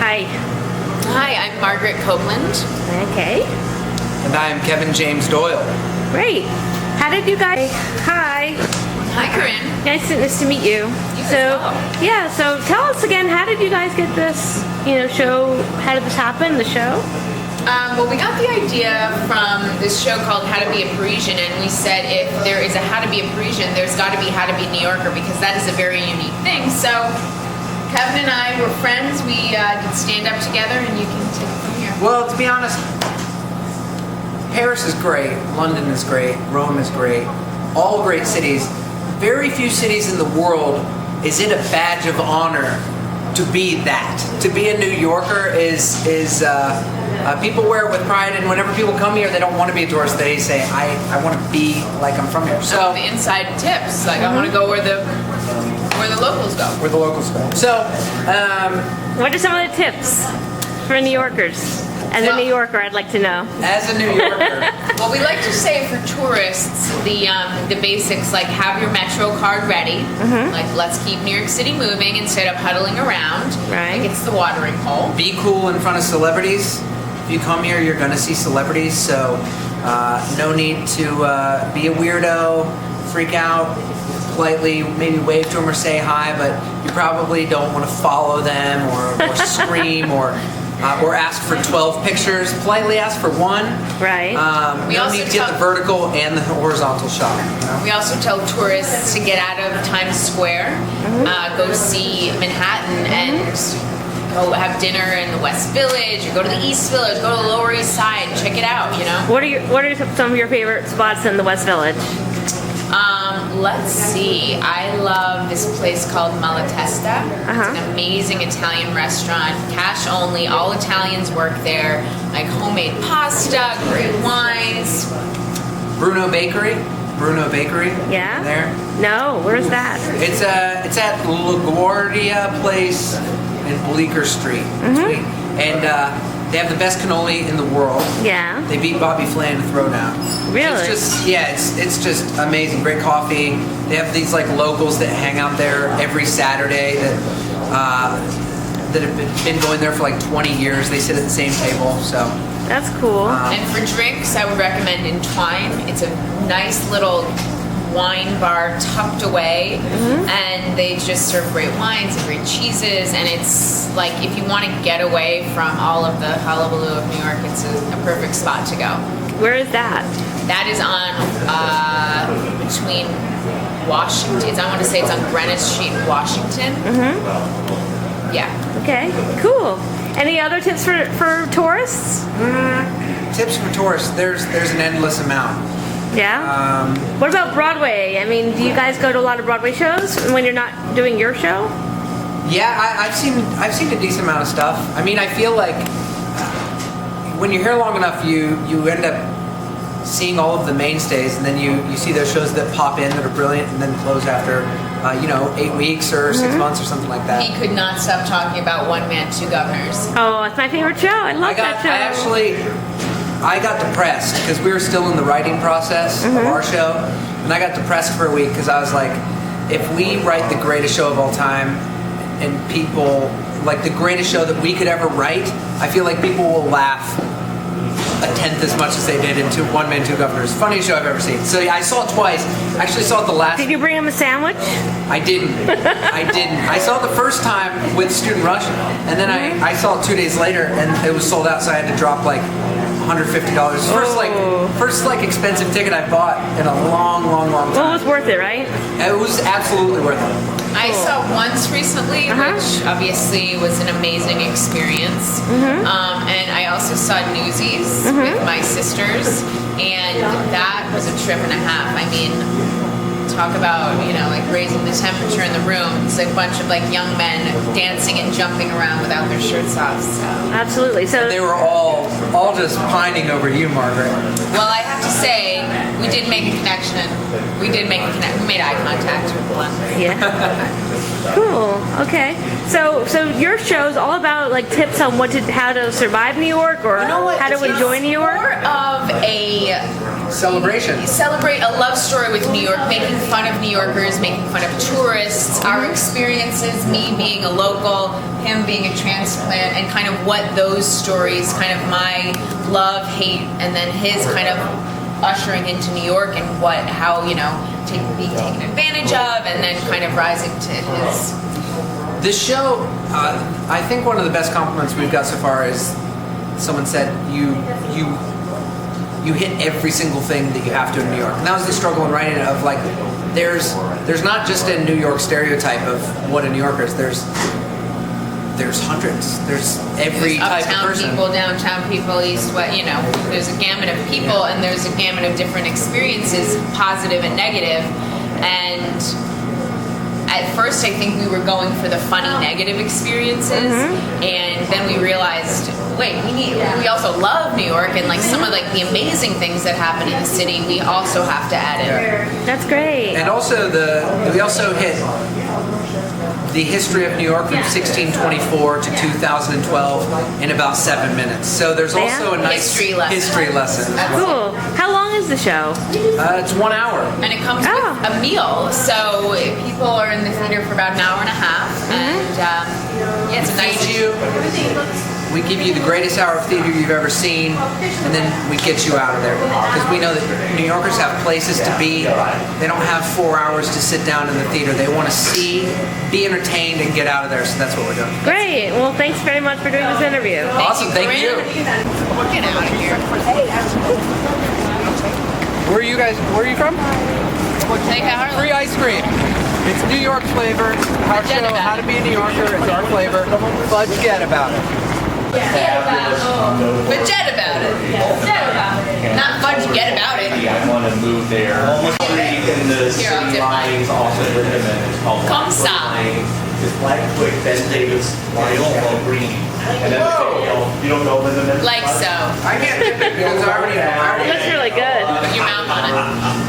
Hi. Hi, I'm Margaret Copeland. Okay. And I am Kevin James Doyle. Great. How did you guys? Hi. Hi, Corinne. Nice to meet you. Yeah. So tell us again. How did you guys get this? Show. How did this happen? The show. Well, we got the idea from this show called How to Be a Parisian, and we said if there is a How to Be a Parisian, there's got to be How to Be a New Yorker, because that is a very unique thing. So Kevin and I were friends. We did stand up together, and you can take it from here. Well, to be honest, Paris is great, London is great, Rome is great, all great cities. Very few cities in the world is it a badge of honor to be that. To be a New Yorker is people wear it with pride, and whenever people come here, they don't want to be a tourist. They say, I want to be like I'm from here. So the inside tips, like I want to go where the locals go. Where the locals go. So, what are some of the tips for New Yorkers? As a New Yorker, I'd like to know. As a New Yorker, well, we like to say for tourists the basics, like have your Metro card ready. Like let's keep New York City moving instead of huddling around. Right. Like it's the watering hole. be cool in front of celebrities. If you come here, you're going to see celebrities, so no need to be a weirdo, freak out, politely maybe wave to them or say hi, but you probably don't want to follow them or scream or ask for 12 pictures. Politely ask for one. Right. No need to get the vertical and the horizontal shot. We also tell tourists to get out of Times Square, go see Manhattan, and go have dinner in the West Village, or go to the East Village, go to the Lower East Side, check it out. What are some of your favorite spots in the West Village? Let's see. I love this place called Malatesta. It's an amazing Italian restaurant, cash only. All Italians work there. Like homemade pasta, great wines. Bruno Bakery. Yeah. There. No, where's that? It's at LaGuardia Place in Bleecker Street. And they have the best cannoli in the world. Yeah. They beat Bobby Flay in a throwdown. Really? It's just amazing. Great coffee. They have these like locals that hang out there every Saturday that have been going there for like 20 years. They sit at the same table. So that's cool. And for drinks, I would recommend Entwine. It's a nice little wine bar tucked away, and they just serve great wines and great cheeses, and it's like if you want to get away from all of the hullabaloo of New York, it's a perfect spot to go. Where is that? That is on between Washington. I want to say it's on Greenwich Street, Washington. Yeah. Okay, cool. Any other tips for tourists? tips for tourists, there's an endless amount. Yeah. What about Broadway? I mean, do you guys go to a lot of Broadway shows when you're not doing your show? Yeah, I've seen a decent amount of stuff. I mean, I feel like when you're here long enough, you end up seeing all of the mainstays, and then you see those shows that pop in that are brilliant and then close after 8 weeks or 6 months or something like that. He could not stop talking about One Man, Two Governors. Oh, it's my favorite show. I love that show. I got depressed because we were still in the writing process of our show, and I got depressed for a week because I was like, if we write the greatest show of all time and people, like the greatest show that we could ever write, I feel like people will laugh a tenth as much as they did into One Man, Two Governors. Funniest show I've ever seen. So yeah, I saw it twice. I actually saw it the last. Did you bring him a sandwich? I didn't. I saw it the first time with Student Rush, and then I saw it 2 days later, and it was sold out, so I had to drop like $150. First expensive ticket I bought in a long time. Well, it was worth it, right? It was absolutely worth it. I saw once recently, which obviously was an amazing experience. And I also saw Newsies with my sisters, and that was a trip and a half. I mean, talk about, like raising the temperature in the room. It's like a bunch of like young men dancing and jumping around without their shirts off. So. Absolutely. So and they were all just pining over you, Margaret. Well, I have to say, we did make a connection. We made eye contact with one. Yeah. Cool. Okay. So your show's all about like tips on how to survive New York, or how to enjoy New York. More of a celebration. Celebrate a love story with New York, making fun of New Yorkers, making fun of tourists, our experiences, me being a local, him being a transplant, and kind of what those stories, kind of my love, hate, and then his kind of ushering into New York and how being taken advantage of, and then kind of rising to his. This show, I think one of the best compliments we've got so far is someone said you hit every single thing that you have to in New York. And that was the struggle in writing it, of like, there's not just a New York stereotype of what a New Yorker is. There's hundreds. There's every type of person. Uptown people, downtown people, east, west. There's a gamut of people, and there's a gamut of different experiences, positive and negative. And at first, I think we were going for the funny, negative experiences, and then we realized, wait, we also love New York, and like some of like the amazing things that happen in the city, we also have to add in. That's great. And also we also hit the history of New York from 1624 to 2012 in about 7 minutes. So there's also a nice history lesson. Cool. How long is the show? It's 1 hour. And it comes with a meal. So people are in the theater for about an hour and a half. And it's a nice. We give you the greatest hour of theater you've ever seen, and then we get you out of there. Because we know that New Yorkers have places to be. They don't have 4 hours to sit down in the theater. They want to see, be entertained, and get out of there. So that's what we're doing. Great. Well, thanks very much for doing this interview. Awesome. Thank you. Get out of here. Where are you from? Free ice cream. It's New York flavor. Our show, How to Be a New Yorker, it's our flavor. Forget about it. Forget about it. Not forget about it. I want to move there. In the city lines, also Lindemann. It's called Comme ça. It's Black Quick, Ben Davis, Mariolo Green. And then you don't know Lindemann? Like so. I can't dip it because I already It looks really good. Put your mouth on it.